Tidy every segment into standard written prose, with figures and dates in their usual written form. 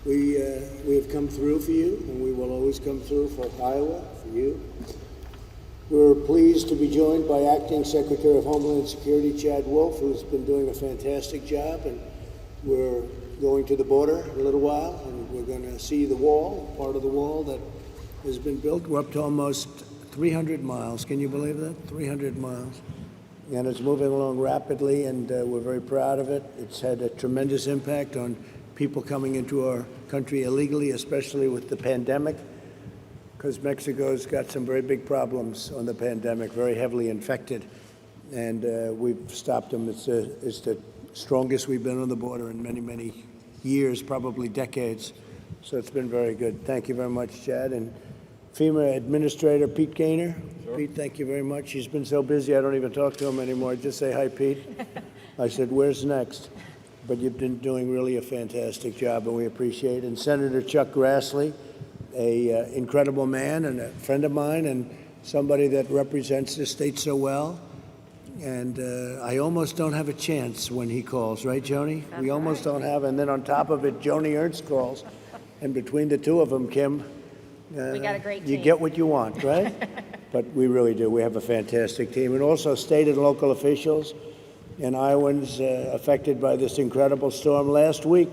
We have come through for you, and we will always come through for Iowa, for you. We're pleased to be joined by Acting Secretary of Homeland Security, Chad Wolf, who's been doing a fantastic job, and we're going to the border in a little while, and we're going to see the wall, part of the wall that has been built. We're up to almost 300 miles. Can you believe that? 300 miles. And it's moving along rapidly, and we're very proud of it. It's had a tremendous impact on people coming into our country illegally, especially with the pandemic, because Mexico's got some very big problems on the pandemic, very heavily infected, and we've stopped them. It's the strongest we've been on the border in many, many years, probably decades. So it's been very good. Thank you very much, Chad. And FEMA Administrator Pete Gaynor. Sure. Pete, thank you very much. He's been so busy, I don't even talk to him anymore. I just say, hi, Pete. I said, where's next? But you've been doing really a fantastic job, and we appreciate it. And Senator Chuck Grassley, an incredible man and a friend of mine and somebody that represents the state so well. And I almost don't have a chance when he calls, right, Joni? That's we almost right. Don't have. And then on top of it, Joni Ernst calls. And between the two of them, Kim, we got a great team. You get what you want, right? But we really do. We have a fantastic team. And also state and local officials and Iowans affected by this incredible storm last week.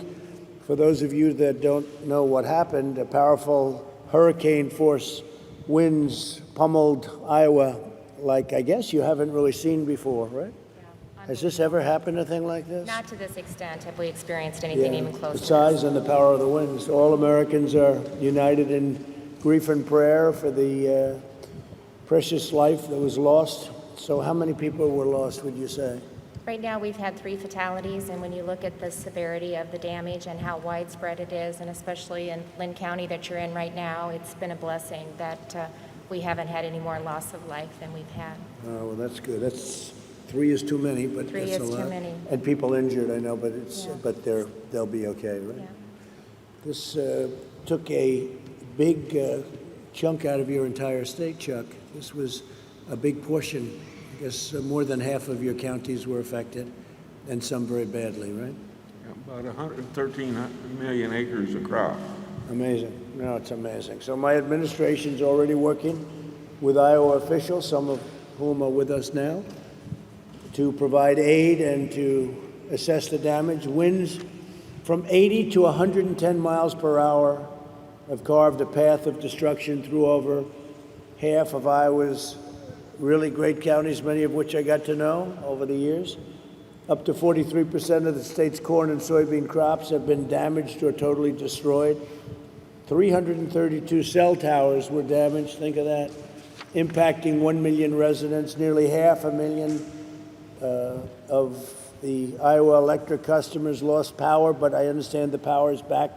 For those of you that don't know what happened, a powerful hurricane force winds pummeled Iowa like I guess you haven't really seen before, right? Yeah. Has this ever happened, a thing like this? Not to this extent. Have we experienced anything even close the size and the power of the winds. All Americans are united in grief and prayer for the precious life that was lost. So how many people were lost, would you say? Right now we've had 3 fatalities, and when you look at the severity of the damage and how widespread it is, and especially in Lynn County that you're in right now, it's been a blessing that we haven't had any more loss of life than we've had. Oh, well, that's good. That's 3 is too many, but 3 that's is a lot. Too many. And people injured, I know, but but they'll be okay, right? Yeah. This took a big chunk out of your entire state, Chuck. This was a big portion. I guess more than half of your counties were affected, and some very badly, right? About 113 million acres of crop. Amazing. No, it's amazing. So my administration's already working with Iowa officials, some of whom are with us now, to provide aid and to assess the damage. Winds from 80 to 110 miles per hour have carved a path of destruction through over half of Iowa's really great counties, many of which I got to know over the years. Up to 43% of the state's corn and soybean crops have been damaged or totally destroyed. 332 cell towers were damaged, think of that, impacting 1 million residents. Nearly 500,000 of the Iowa electric customers lost power, but I understand the power is back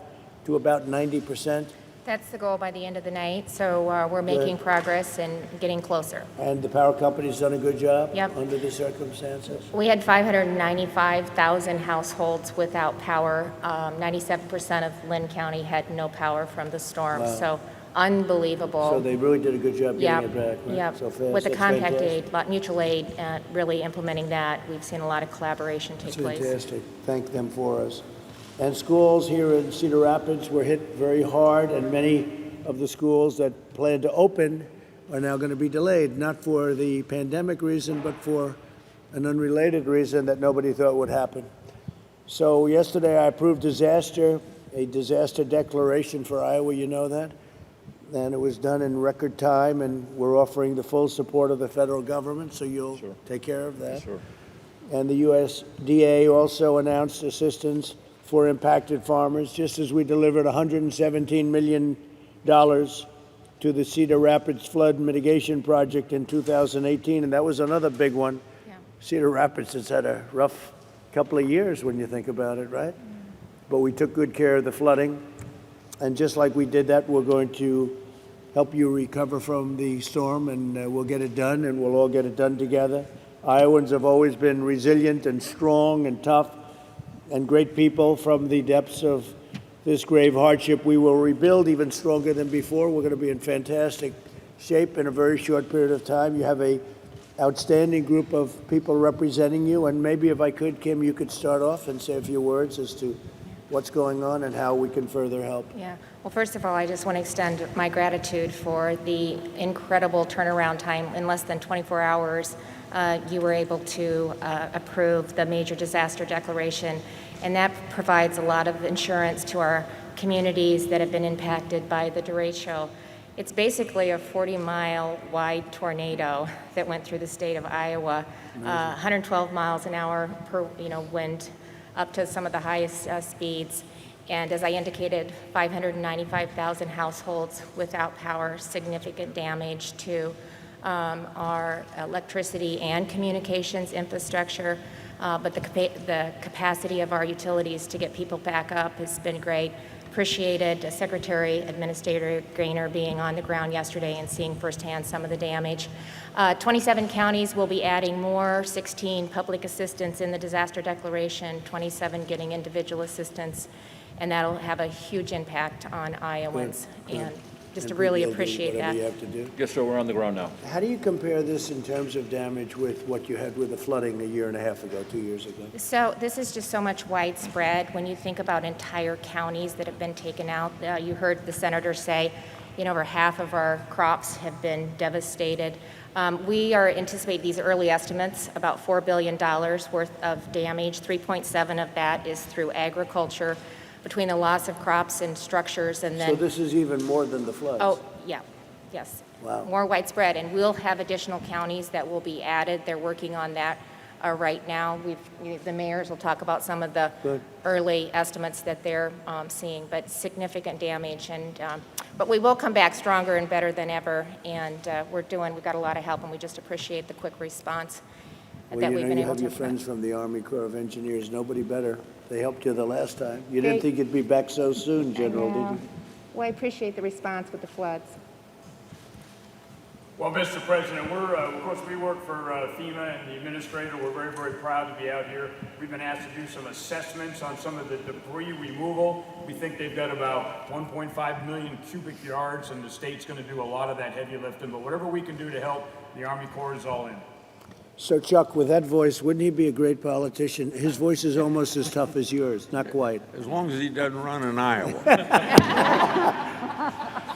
to about 90%. That's the goal by the end of the night, so we're making progress and getting closer. And the power company's done a good job Yep. under the circumstances? We had 595,000 households without power. 97% of Lynn County had no power from the storm, Wow. So unbelievable. So they really did a good job getting Yep. it back, right? Yep. So fast. With the That's compact fantastic. aid, mutual aid, really implementing that, we've seen a lot of collaboration take That's place. fantastic. Thank them for us. And schools here in Cedar Rapids were hit very hard, and many of the schools that planned to open are now going to be delayed, not for the pandemic reason, but for an unrelated reason that nobody thought would happen. So yesterday I approved a disaster declaration for Iowa, you know that? And it was done in record time, and we're offering the full support of the federal government, so you'll take care of that. Sure. And the USDA also announced assistance for impacted farmers, just as we delivered $117 million to the Cedar Rapids Flood Mitigation Project in 2018, and that was another big one. Yeah. Cedar Rapids has had a rough couple of years when you think about it, right? But we took good care of the flooding, and just like we did that, we're going to help you recover from the storm, and we'll get it done, and we'll all get it done together. Iowans have always been resilient and strong and tough and great people. From the depths of this grave hardship, we will rebuild even stronger than before. We're going to be in fantastic shape in a very short period of time. You have an outstanding group of people representing you, and maybe if I could, Kim, you could start off and say a few words as to what's going on and how we can further help. Yeah. Well, first of all, I just want to extend my gratitude for the incredible turnaround time. In less than 24 hours, you were able to approve the major disaster declaration, and that provides a lot of insurance to our communities that have been impacted by the derecho. It's basically a 40-mile wide tornado that went through the state of Iowa, 112 miles an hour per wind, up to some of the highest speeds. And as I indicated, 595,000 households without power, significant damage to our electricity and communications infrastructure. But the capacity of our utilities to get people back up has been great. Appreciated Secretary Administrator Gaynor being on the ground yesterday and seeing firsthand some of the damage. 27 counties will be adding more, 16 public assistance in the disaster declaration, 27 getting individual assistance, and that'll have a huge impact on Iowans. And just to really appreciate that. You have to do. Yes, sir, we're on the ground now. How do you compare this in terms of damage with what you had with the flooding a year and a half ago, 2 years ago? So this is just so much widespread. When you think about entire counties that have been taken out, you heard the senator say, over half of our crops have been devastated. We are anticipating these early estimates, about $4 billion worth of damage. 3.7 of that is through agriculture, between the loss of crops and structures, and then... So this is even more than the floods? Oh, yeah, yes. Wow. More widespread, and we'll have additional counties that will be added. They're working on that right now. The mayors will talk about some of the early estimates that they're seeing, but significant damage. But we will come back stronger and better than ever, and we've got a lot of help, and we just appreciate the quick response that we've been you able have to. your friends from the Army Corps of Engineers, nobody better. They helped you the last time. You didn't think you'd be back so soon, General, did you? Well, I appreciate the response with the floods. Well, Mr. President, of course, we work for FEMA and the administrator. We're very, very proud to be out here. We've been asked to do some assessments on some of the debris removal. We think they've got about 1.5 million cubic yards, and the state's going to do a lot of that heavy lifting. But whatever we can do to help, the Army Corps is all in. So Chuck, with that voice, wouldn't he be a great politician? His voice is almost as tough as yours, not quite. As long as he doesn't run in Iowa.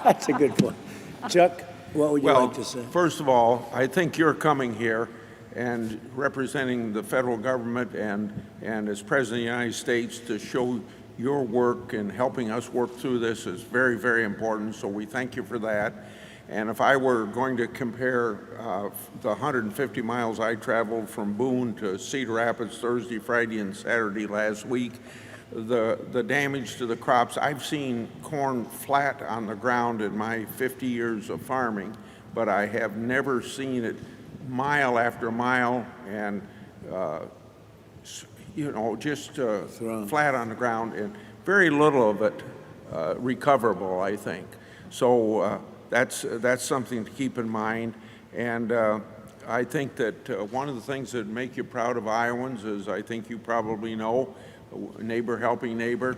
That's a good point. Chuck, what would you like to say? First of all, I think you're coming here and representing the federal government and as President of the United States to show your work and helping us work through this is very, very important, so we thank you for that. And if I were going to compare the 150 miles I traveled from Boone to Cedar Rapids Thursday, Friday, and Saturday last week, the damage to the crops, I've seen corn flat on the ground in my 50 years of farming, but I have never seen it mile after mile and, just flat on the ground, and very little of it recoverable, I think. So that's something to keep in mind. And I think that one of the things that make you proud of Iowans is, I think you probably know, neighbor helping neighbor,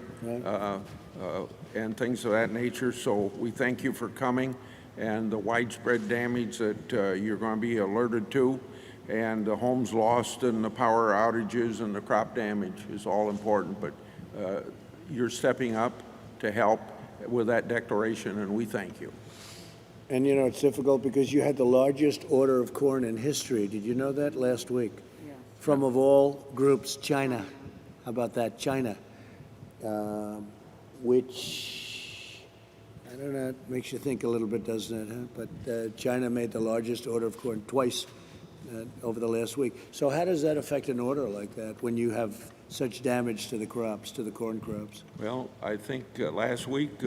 and things of that nature. So we thank you for coming, and the widespread damage that you're going to be alerted to, and the homes lost and the power outages and the crop damage is all important. But you're stepping up to help with that declaration, and we thank you. And it's difficult because you had the largest order of corn in history. Did you know that last week? Yeah. From of all groups, China. How about that? China. Which, I don't know, it makes you think a little bit, doesn't it? Huh? But China made the largest order of corn twice over the last week. So how does that affect an order like that when you have such damage to the crops, to the corn crops? Well, I think last week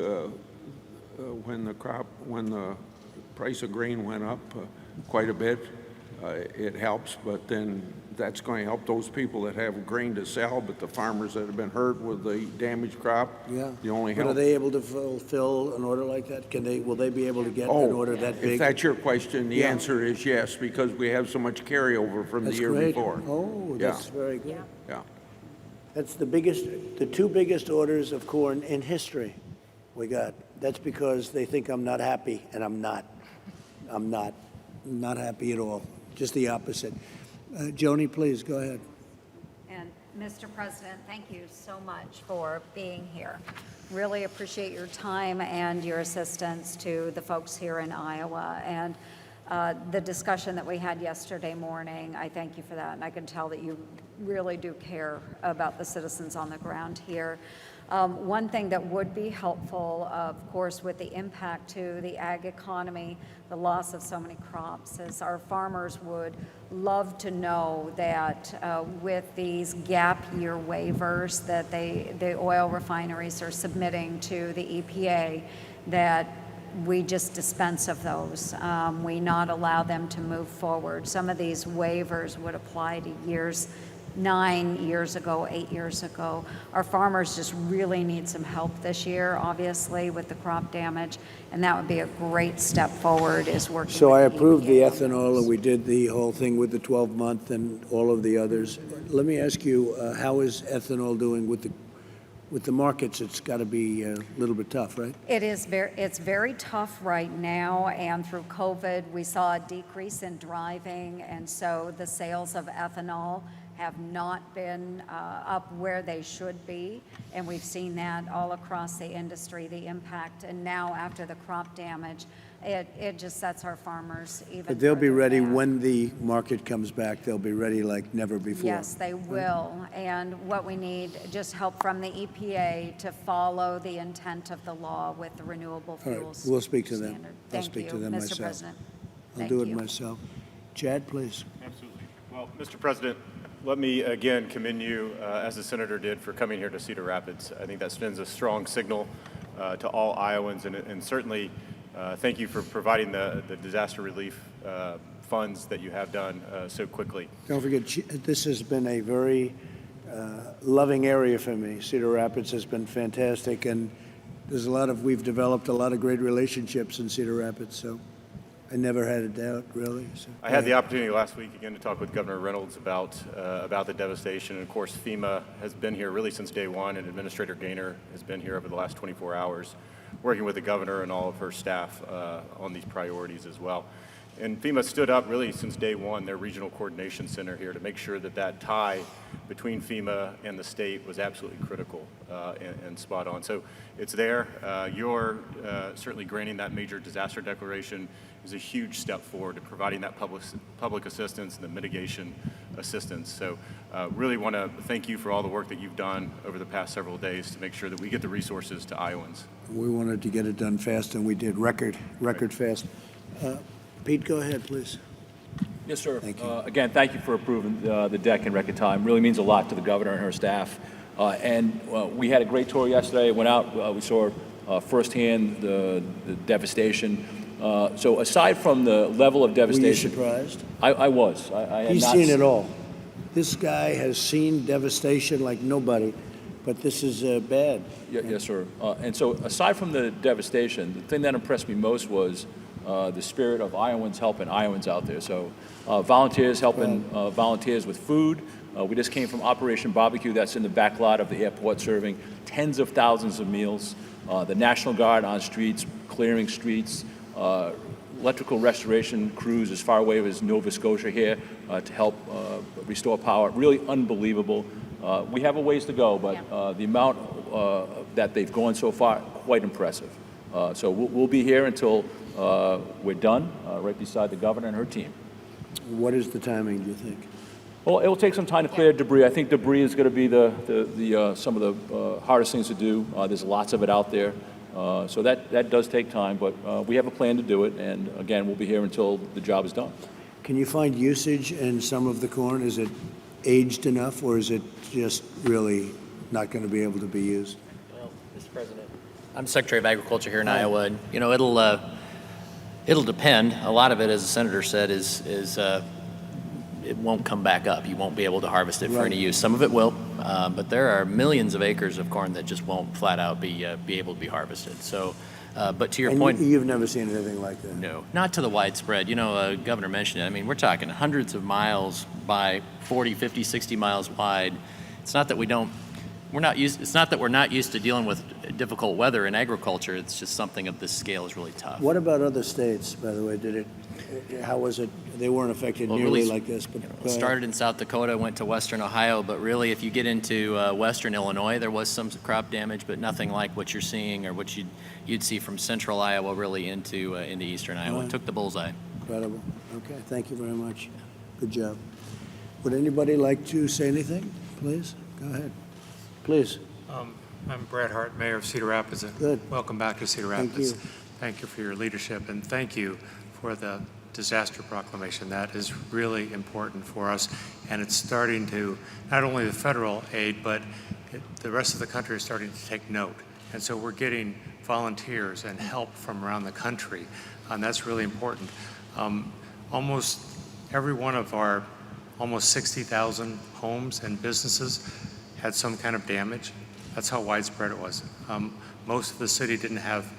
when the price of grain went up quite a bit, it helps, but then that's going to help those people that have grain to sell, but the farmers that have been hurt with the damaged crop, the only help. But are they able to fulfill an order like that? Will they be able to get an order that big? If that's your question, the answer is yes, because we have so much carryover from the year before. Oh, that's very good. Yeah. That's the two biggest orders of corn in history we got. That's because they think I'm not happy, and I'm not. I'm not happy at all. Just the opposite. Joni, please, go ahead. And Mr. President, thank you so much for being here. Really appreciate your time and your assistance to the folks here in Iowa. And the discussion that we had yesterday morning, I thank you for that. And I can tell that you really do care about the citizens on the ground here. One thing that would be helpful, of course, with the impact to the ag economy, the loss of so many crops, is our farmers would love to know that with these gap year waivers that the oil refineries are submitting to the EPA, that we just dispense of those. We not allow them to move forward. Some of these waivers would apply to years 9 years ago, 8 years ago. Our farmers just really need some help this year, obviously, with the crop damage, and that would be a great step forward, is working So with I the approved the EPA. ethanol, and we did the whole thing with the 12-month and all of the others. Let me ask you, how is ethanol doing with the markets? It's got to be a little bit tough, right? It's very tough right now, and through COVID, we saw a decrease in driving, and so the sales of ethanol have not been up where they should be, and we've seen that all across the industry, the impact. And now, after the crop damage, it just sets our farmers even But they'll be further ready back. when the market comes back. They'll be ready like never before. Yes, they will. And what we need, just help from the EPA to follow the intent of the law with the renewable All right, fuels we'll speak to them. standard. I'll Thank speak you, to them Mr. myself. President. I'll Thank do it you. myself. Chad, please. Absolutely. Well, Mr. President, let me again commend you, as the senator did, for coming here to Cedar Rapids. I think that sends a strong signal to all Iowans, and certainly thank you for providing the disaster relief funds that you have done so quickly. Don't forget, this has been a very loving area for me. Cedar Rapids has been fantastic, and we've developed a lot of great relationships in Cedar Rapids, so I never had a doubt, really. So, I had the opportunity last week again to talk with Governor Reynolds about the devastation. And of course, FEMA has been here really since day one, and Administrator Gaynor has been here over the last 24 hours, working with the governor and all of her staff on these priorities as well. And FEMA stood up really since day one, their regional coordination center here, to make sure that that tie between FEMA and the state was absolutely critical and spot on. So it's there. You're certainly granting that major disaster declaration is a huge step forward to providing that public assistance and the mitigation assistance. So really want to thank you for all the work that you've done over the past several days to make sure that we get the resources to Iowans. we wanted to get it done fast, and we did record fast. Pete, go ahead, please. Yes, sir. Thank you. Again, thank you for approving the deck in record time. Really means a lot to the governor and her staff. We had a great tour yesterday. Went out. We saw firsthand the devastation. So aside from the level of Were you devastation, surprised? I was. I had He's not seen it all. This guy has seen devastation like nobody, but this is bad. Yes, sir. And so aside from the devastation, the thing that impressed me most was the spirit of Iowans helping Iowans out there. So volunteers helping volunteers with food. We just came from Operation Barbecue that's in the back lot of the airport, serving tens of thousands of meals. The National Guard on streets, clearing streets, electrical restoration crews as far away as Nova Scotia here to help restore power. Really unbelievable. We have a ways to go, but the amount that they've gone so far, quite impressive. So we'll be here until we're done, right beside the governor and her team. What is the timing, do you think? Well, it will take some time to clear debris. I think debris is going to be some of the hardest things to do. There's lots of it out there. So that does take time, but we have a plan to do it. And again, we'll be here until the job is done. Can you find usage in some of the corn? Is it aged enough, or is it just really not going to be able to be used? Well, Mr. President, I'm Secretary of Agriculture here in Iowa, and it'll depend. A lot of it, as the senator said, is it won't come back up. You won't be able to harvest it for any use. Some of it will, but there are millions of acres of corn that just won't flat out be able to be harvested. So, but to your point, you've never seen anything like that. no, not to the widespread. Governor mentioned it. I mean, we're talking hundreds of miles by 40, 50, 60 miles wide. It's not that it's not that we're not used to dealing with difficult weather in agriculture. It's just something of this scale is really tough. What about other states, by the way? Did it How was it? They weren't affected Well, nearly really, like this, but It started in South Dakota, went to western Ohio, but really, if you get into western Illinois, there was some crop damage, but nothing like what you're seeing or what you'd see from central Iowa really into eastern Iowa. It took the bullseye. incredible. Okay, thank you very much. Good job. Would anybody like to say anything? Please, go ahead. Please. I'm Brad Hart, Mayor of Cedar Rapids. Good. Welcome back to Cedar Thank Rapids. you. Thank you for your leadership, and thank you for the disaster proclamation. That is really important for us, and it's starting to, not only the federal aid, but the rest of the country is starting to take note. And so we're getting volunteers and help from around the country, and that's really important. Almost every one of our almost 60,000 homes and businesses had some kind of damage. That's how widespread it was. Most of the city didn't have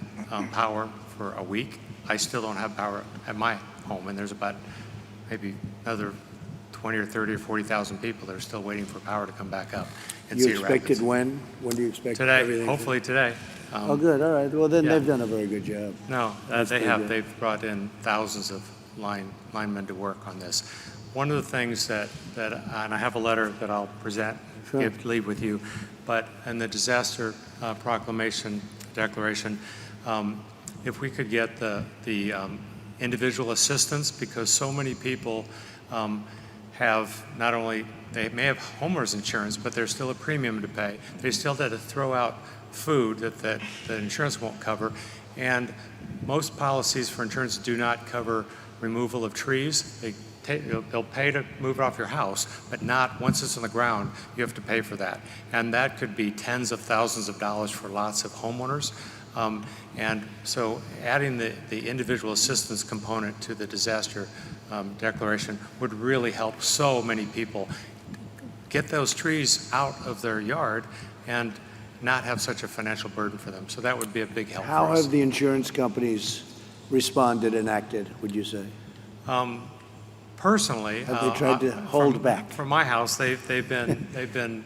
power for a week. I still don't have power at my home, and there's about maybe another 20 or 30 or 40,000 people that are still waiting for power to come back up in You Cedar expected Rapids. when? When do you expect Today, everything? hopefully today. Oh, good, all right. Well, then yeah. they've done a very good job. No, That's they pretty have. good. They've brought in thousands of linemen to work on this. One of the things that and I have a letter that I'll present, Sure. leave with you, but in the disaster declaration, if we could get the individual assistance, because so many people have not only, they may have homeowners insurance, but there's still a premium to pay. They still had to throw out food that the insurance won't cover. And most policies for insurance do not cover removal of trees. They'll pay to move it off your house, but not once it's on the ground, you have to pay for that. And that could be tens of thousands of dollars for lots of homeowners. And so adding the individual assistance component to the disaster declaration would really help so many people get those trees out of their yard and not have such a financial burden for them. So that would be a big help How for us. have the insurance companies responded and acted, would you say? Personally, Have they tried to hold back? From my house, they've been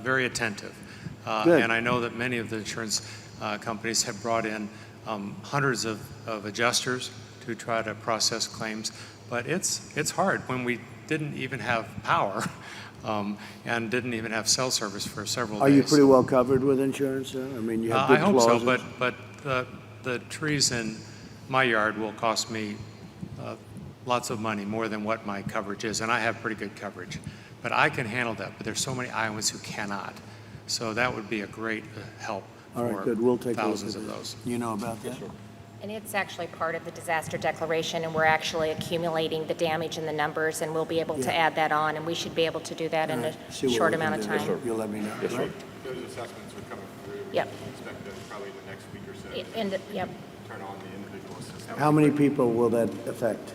very attentive, Good. and I know that many of the insurance companies have brought in hundreds of adjusters to try to process claims. But it's hard when we didn't even have power and didn't even have cell service for several Are days. you pretty well covered with insurance, sir? I mean, you have I good hope so, clauses? but the trees in my yard will cost me lots of money, more than what my coverage is, and I have pretty good coverage. But I can handle that, but there's so many Iowans who cannot. So that would be a great help All right, for good, we'll take a look thousands at of that. those. You know about that? And it's actually part of the disaster declaration, and we're actually accumulating the damage and the numbers, and we'll be able to Yeah. add that on, and we should be able to do that in a See what short we can amount of do. time. You'll let me know, right? Those assessments are coming through. Yep. Expect that probably the next week or so. Yep. Turn on the individual assistance. How many people will that affect?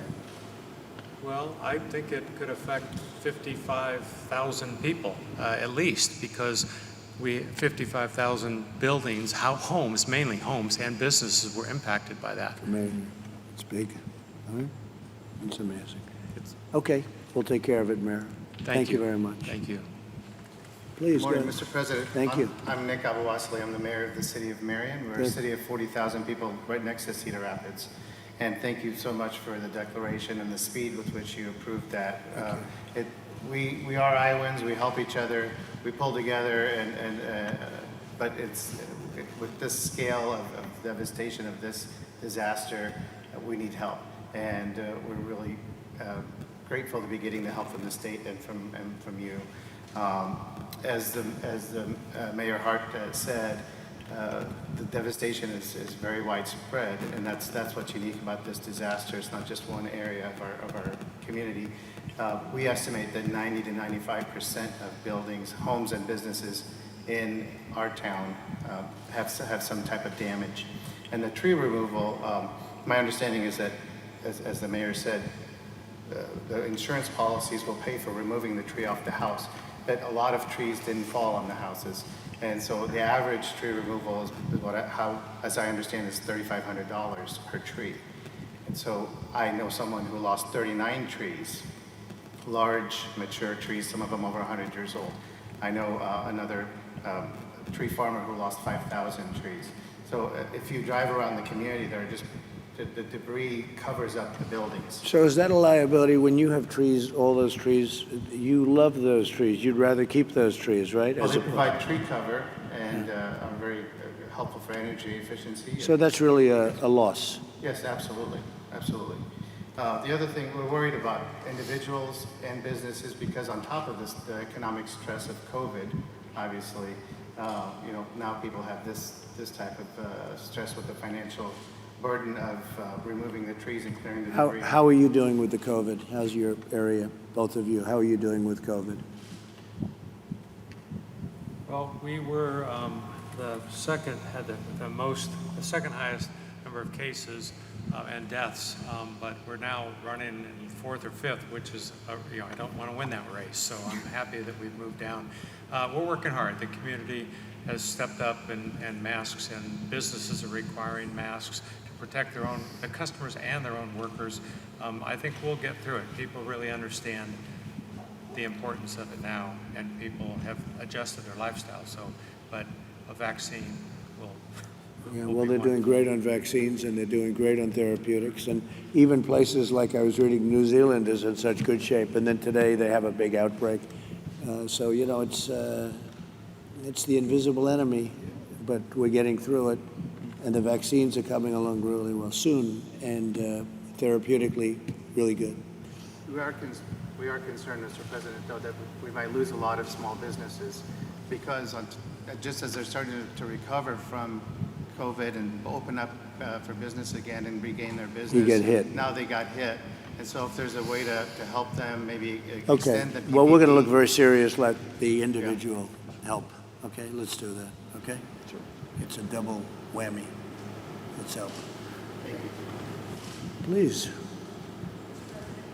Well, I think it could affect 55,000 people at least, because 55,000 buildings, homes, mainly homes and businesses were impacted by that. Amazing. It's big. All right? It's amazing. It's- Okay, we'll take care of it, Mayor. Thank you very much. Thank you. Please, Good morning, go. Mr. President. Thank you. I'm Nick Abouasley. I'm the mayor of the city of Marion. We're a Good. city of 40,000 people right next to Cedar Rapids. And thank you so much for the declaration and the speed with which you approved that. We are Iowans. We help each other. We pull together, but with this scale of devastation of this disaster, we need help. And we're really grateful to be getting the help from the state and from you. As the Mayor Hart said, the devastation is very widespread, and that's what's unique about this disaster. It's not just one area of our community. We estimate that 90 to 95% of buildings, homes, and businesses in our town have some type of damage. And the tree removal, my understanding is that, as the mayor said, the insurance policies will pay for removing the tree off the house, but a lot of trees didn't fall on the houses. And so the average tree removal is as I understand, is $3,500 per tree. And so I know someone who lost 39 trees, large, mature trees, some of them over 100 years old. I know another tree farmer who lost 5,000 trees. So if you drive around the community, there are just the debris covers up the buildings. So is that a liability when you have trees, all those trees? You love those trees. You'd rather keep those trees, right? Well, they provide tree cover and are very helpful for energy efficiency. So that's really a loss. Yes, absolutely, absolutely. The other thing, we're worried about individuals and businesses because on top of this, the economic stress of COVID, obviously, now people have this type of stress with the financial burden of removing the trees and clearing the debris. How are you doing with the COVID? How's your area, both of you? How are you doing with COVID? Well, we were the second second highest number of cases and deaths, but we're now running in fourth or fifth, which is, I don't want to win that race, so I'm happy that we've moved down. We're working hard. The community has stepped up, and masks, and businesses are requiring masks to protect the customers and their own workers. I think we'll get through it. People really understand the importance of it now, and people have adjusted their lifestyle. But a vaccine will. Yeah, well, they're doing great on vaccines, and they're doing great on therapeutics, and even places like I was reading, New Zealand is in such good shape, and then today they have a big outbreak. So it's the invisible enemy, but we're getting through it, and the vaccines are coming along really well soon, and therapeutically really good. We are concerned, Mr. President, though, that we might lose a lot of small businesses because just as they're starting to recover from COVID and open up for business again and regain their business, You get hit. Now they got hit. And so if there's a way to help them, maybe Okay, extend the PPP. well, we're going to look very serious, let the individual help. Okay, let's do that, okay? Sure. It's a double whammy. Let's help. Thank you. Please.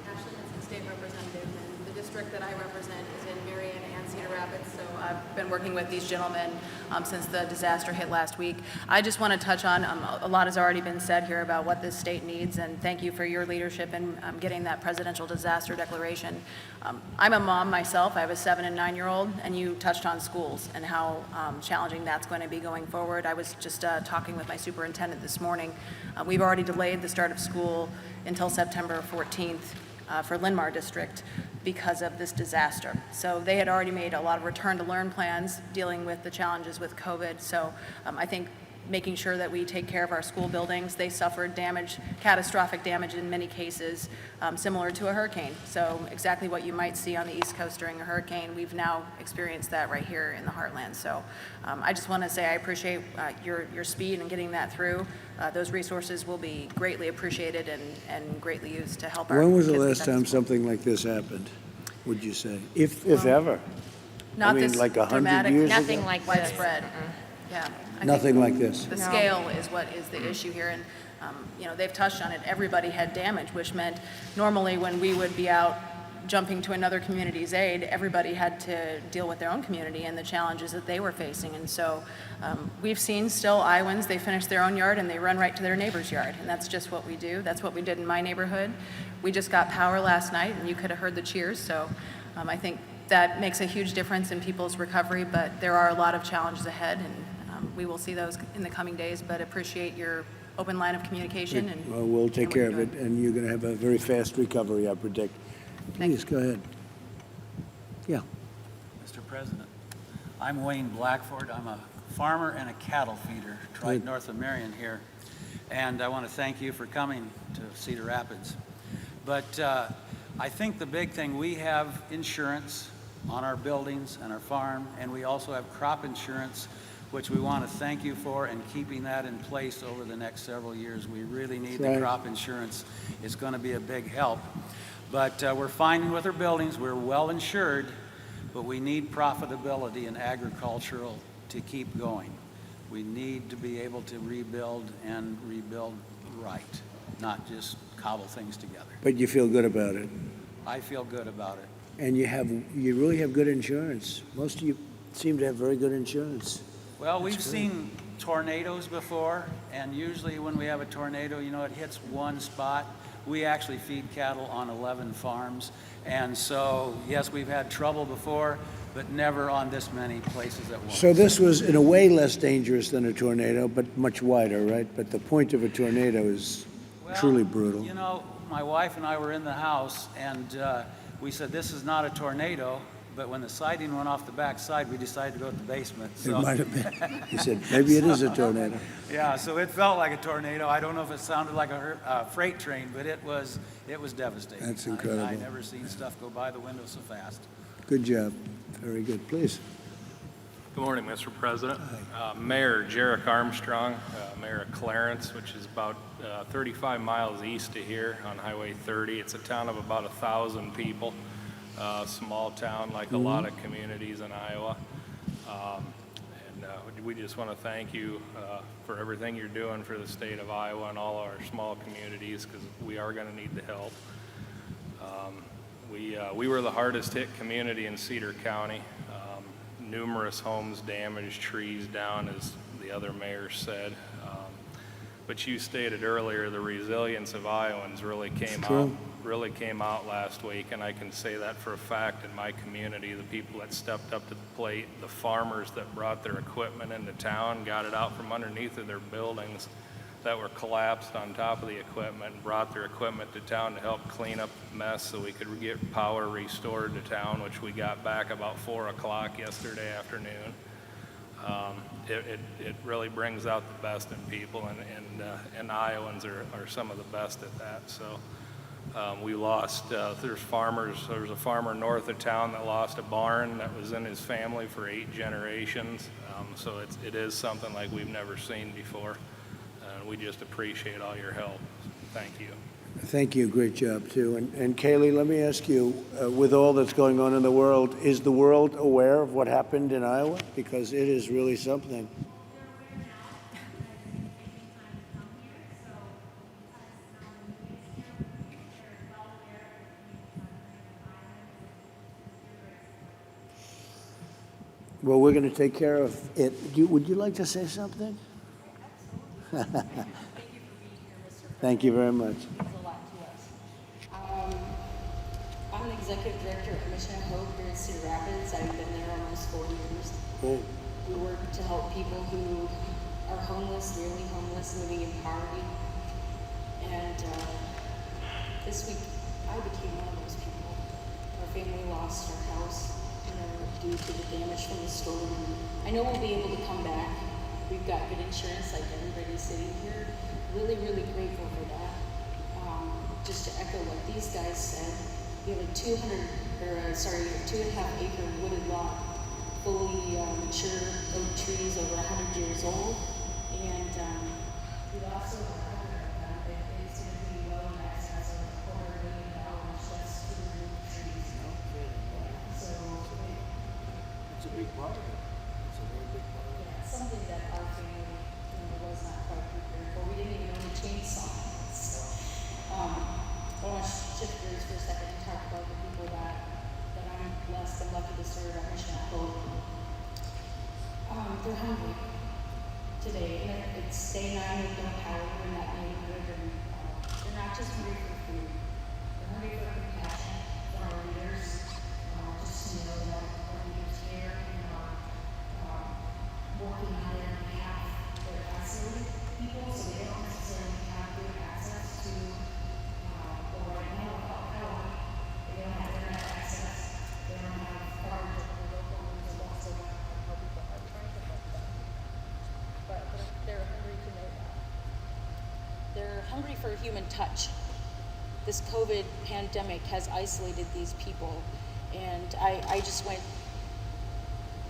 Ashley Hinson, State Representative, and the district that I represent is in Marion and Cedar Rapids, so I've been working with these gentlemen since the disaster hit last week. I just want to touch on, a lot has already been said here about what this state needs, and thank you for your leadership in getting that presidential disaster declaration. I'm a mom myself. I have a 7- and 9-year-old, and you touched on schools and how challenging that's going to be going forward. I was just talking with my superintendent this morning. We've already delayed the start of school until September 14th for Linn-Mar District because of this disaster. So they had already made a lot of return to learn plans dealing with the challenges with COVID. So I think making sure that we take care of our school buildings. They suffered damage, catastrophic damage in many cases, similar to a hurricane. So exactly what you might see on the East Coast during a hurricane, we've now experienced that right here in the heartland. So I just want to say I appreciate your speed in getting that through. Those resources will be greatly appreciated and greatly used to help our When was the kids last get back time to school. something like this happened, would you say? If ever? Not I mean, this like 100 dramatic, years ago? Nothing like this. widespread. Yeah. I think Nothing like this? The No. scale is what is the issue here, and they've touched on it. Everybody had damage, which meant normally when we would be out jumping to another community's aid, everybody had to deal with their own community and the challenges that they were facing. And so we've seen still Iowans, they finish their own yard and they run right to their neighbor's yard, and that's just what we do. That's what we did in my neighborhood. We just got power last night, and you could have heard the cheers. So I think that makes a huge difference in people's recovery, but there are a lot of challenges ahead, and we will see those in the coming days, but appreciate your open line of communication. And Well, we'll take and what care you're of it, doing. and you're going to have a very fast recovery, I predict. Thank Please, go ahead. Yeah. Mr. President, I'm Wayne Blackford. I'm a farmer and a cattle feeder right Good. north of Marion here. And I want to thank you for coming to Cedar Rapids. But I think the big thing, we have insurance on our buildings and our farm, and we also have crop insurance, which we want to thank you for, and keeping that in place over the next several years. We really need Right. the crop insurance. It's going to be a big help. But we're finding with our buildings, we're well insured, but we need profitability in agricultural to keep going. We need to be able to rebuild and rebuild right, not just cobble things together. But you feel good about it, I feel good about it. and you really have good insurance. Most of you seem to have very good insurance. Well, we've seen tornadoes before, and usually when we have a tornado, it hits one spot. We actually feed cattle on 11 farms, and so, yes, we've had trouble before, but never on this many places at once. So this was, in a way, less dangerous than a tornado, but much wider, right? But the point of a tornado is truly brutal. You know, my wife and I were in the house, and we said, this is not a tornado, but when the siding went off the back side, we decided to go to the basement. It So, might have been. He said, maybe it is a tornado. yeah, so it felt like a tornado. I don't know if it sounded like a freight train, but it was devastating. That's incredible. I never seen stuff go by the window so fast. Good job. Very good. Please. Good morning, Mr. President. Mayor Jarek Armstrong, Mayor of Clarence, which is about 35 miles east of here on Highway 30. It's a town of about 1,000 people, small town like a lot of communities in Iowa. We just want to thank you for everything you're doing for the state of Iowa and all our small communities, because we are going to need the help. We were the hardest hit community in Cedar County. Numerous homes damaged, trees down, as the other mayor said. But you stated earlier, the resilience of Iowans really came out last week, and I can say that for a fact in my community. The people that stepped up to the plate, the farmers that brought their equipment into town, got it out from underneath of their buildings that were collapsed on top of the equipment, and brought their equipment to town to help clean up the mess so we could get power restored to town, which we got back about 4 o'clock yesterday afternoon. It really brings out the best in people, and Iowans are some of the best at that. So we lost, there's a farmer north of town that lost a barn that was in his family for 8 generations. So it is something like we've never seen before. We just appreciate all your help. Thank you. Thank you. Great job, too. And Kaylee, let me ask you, with all that's going on in the world, is the world aware of what happened in Iowa? Because it is really something. Well, we're going to take care of it. Would you like to say something? Thank you very much. It means a lot to us. I'm the executive director at Mission of Hope here in Cedar Rapids. I've been there almost 4 years. Good. We work to help people who are homeless, nearly homeless, living in poverty. And this week, I became one of those people. Our family lost our house due to the damage from the storm. I know we'll be able to come back. We've got good insurance, like everybody sitting here. Really, really grateful for that. Just to echo what these guys said, we have a 2.5 acre wooded lot, fully mature oak trees over 100 years old, and we also it's going to be well in excess of $250,000 just to remove trees. So it's a big part of it. It's a very big part of it. Yeah, something that our family was not quite prepared for. We didn't even own a chainsaw. So I want to shift gears for a second and talk about the people that I'm blessed and lucky to serve at Mission of Hope. They're hungry today, and it's day 9 with no power in that neighborhood, and they're not just hungry for food. They're hungry for compassion from our leaders, just to know that our leaders care and are working on their behalf. They're isolated people, so they don't necessarily have good access to the right mental health power. They don't have internet access. They don't have power to the local news or whatsoever. But they're hungry to know that. They're hungry for human touch. This COVID pandemic has isolated these people, and I just went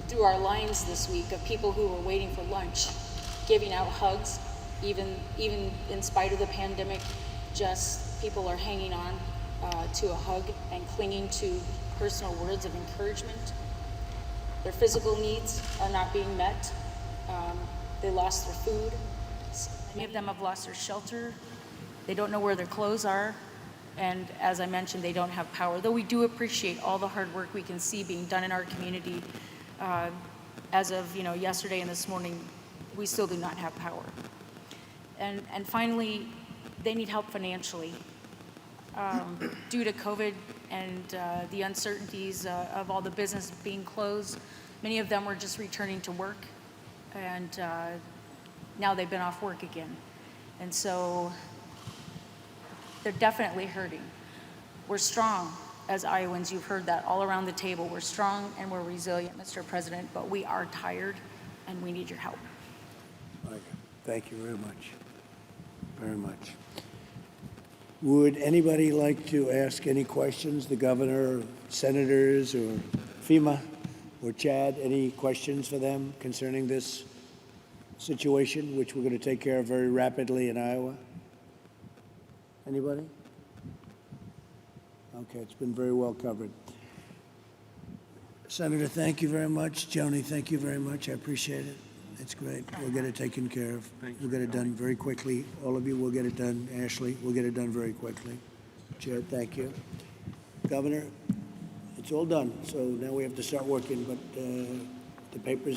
through our lines this week of people who were waiting for lunch, giving out hugs, even in spite of the pandemic. Just people are hanging on to a hug and clinging to personal words of encouragement. Their physical needs are not being met. They lost their food. Many of them have lost their shelter. They don't know where their clothes are. And as I mentioned, they don't have power. Though we do appreciate all the hard work we can see being done in our community, as of yesterday and this morning, we still do not have power. And finally, they need help financially. Due to COVID and the uncertainties of all the business being closed, many of them were just returning to work, and now they've been off work again. And so They're definitely hurting. We're strong as Iowans. You've heard that all around the table. We're strong and we're resilient, Mr. President, but we are tired and we need your help. Thank you very much. Very much. Would anybody like to ask any questions? The governor, senators, or FEMA, or Chad, any questions for them concerning this situation, which we're going to take care of very rapidly in Iowa? Anybody? Okay, it's been very well covered. Senator, thank you very much. Joni, thank you very much. I appreciate it. It's great. We'll get it taken care of. We'll get it done very quickly. All of you will get it done. Ashley, we'll get it done very quickly. Chad, thank you. Governor, it's all done. So now we have to start working, but the papers